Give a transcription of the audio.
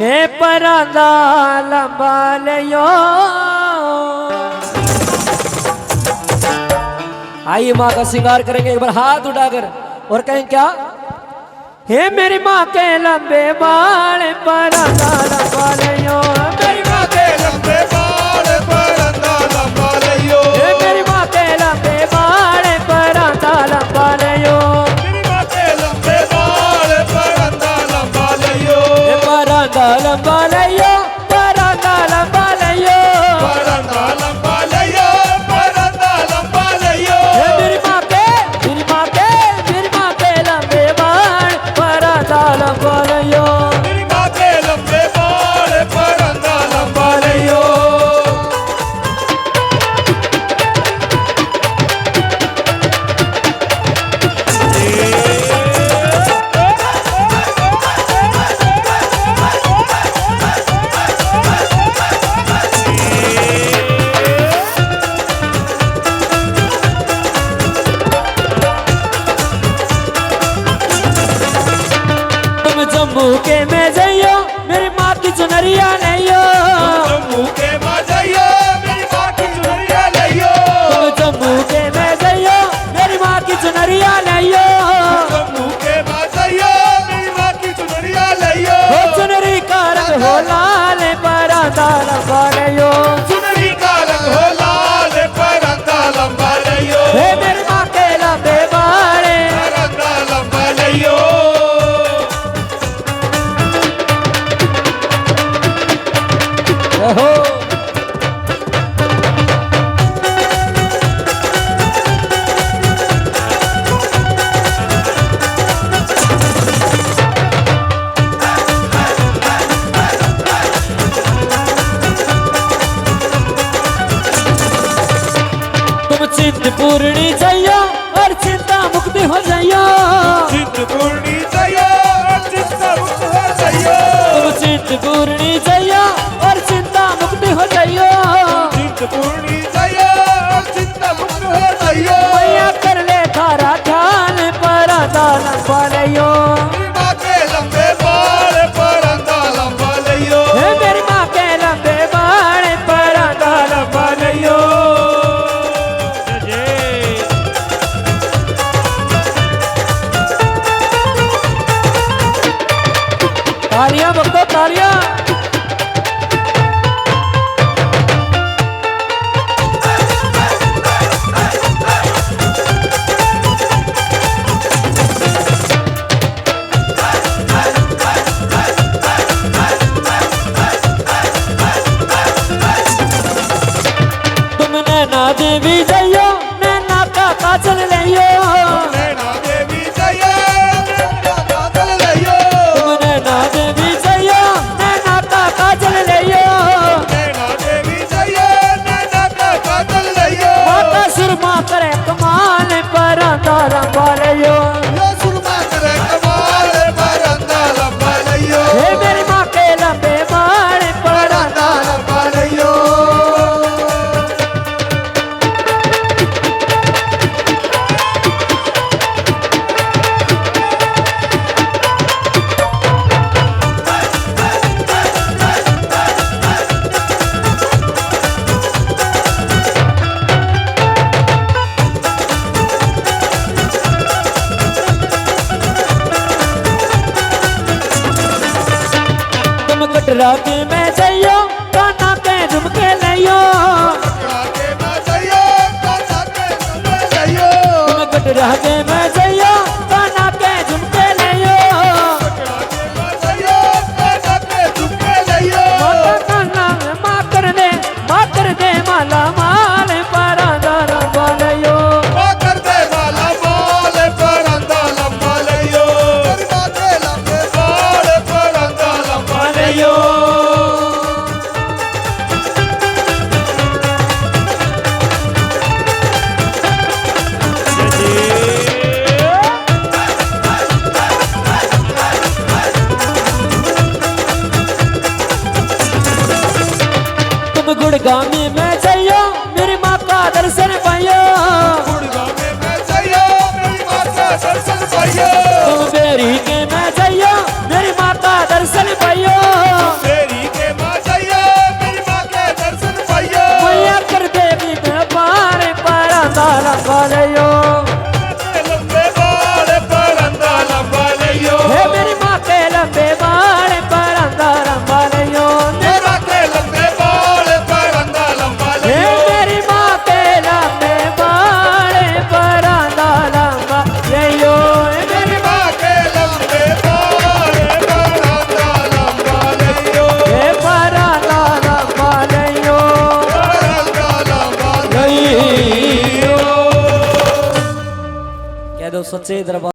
हे परांदा लंबा लियो। आइए माँ का श्रृंगार करेंगे एक बार हाथ उठाकर और कहें क्या, हे मेरी माँ के लंबे बाल परांदा लंबा लियो। मेरी माँ के लंबे बाल परांदा लंबा लियो। हे मेरी माँ के लंबे बाल परांदा लंबा लियो। मेरी माँ के लंबे बाल परांदा लंबा लियो। हे परांदा लंबा लियो, परांदा लंबा लियो, परांदा लंबा लियो, परांदा लंबा लियो। हे मेरी माँ के लंबे बाल परांदा लंबा लियो। मेरी माँ के लंबे बाल परांदा लंबा लियो। जम्मू के में जइयो मेरी माँ की चुनरिया लियो। जम्मू के में जइयो मेरी माँ की चुनरिया लियो। जम्मू के में जइयो मेरी माँ की चुनरिया लियो। जम्मू के में जइयो मेरी माँ की चुनरिया लियो। हो चुनरी का रंग हो लाल परांदा लंबा लियो। चुनरी का रंग हो लाल परांदा लंबा लियो। हे मेरी माँ के लंबे बाल परांदा लंबा लियो। हो। तुम चिंतपूर्णी जइयो और चिंता मुक्ति हो जाइयो। चिंतपूर्णी जइयो चिंता मुक्त हो जाइयो। तुम चिंतपूर्णी जइयो और चिंता मुक्ति हो जाइयो। चिंतपूर्णी जइयो चिंता मुक्त हो जाइयो। मैया कर ले थारा ध्यान परांदा लंबा लियो। मेरी माँ के लंबे बाल परांदा लंबा लियो। हे मेरी माँ के लंबे बाल परांदा लंबा लियो। तालियां बकतो तालियां। तुम नैना देवी जइयो नैना का काजल लियो। नैना देवी जइयो नैना काजल लियो। तुम नैना देवी जइयो नैना का काजल लियो। नैना देवी जइयो नैना का काजल लियो। माता सुरमा करे कमाल परांदा लंबा लियो। यो सुरमा करे कमाल परांदा लंबा लियो। हे मेरी माँ के लंबे बाल परांदा लंबा लियो। तुम कटरा के में जइयो काना के झुमके लियो। के में जइयो काना के झुमके लियो। तुम कटरा के में जइयो काना के झुमके लियो। के में जइयो काना के झुमके लियो। माता काना माँ कर दे माला माल परांदा लंबा लियो। माँ कर दे माला माल परांदा लंबा लियो। मेरी माँ के लंबे बाल परांदा लंबा लियो। तुम गुड़गामी में जइयो मेरी माँ का दर्शन पाइयो। गुड़गांव में जइयो मेरी माँ का दर्शन पाइयो। तुम बेरी के में जइयो मेरी माँ का दर्शन पाइयो। सच्चे दरबार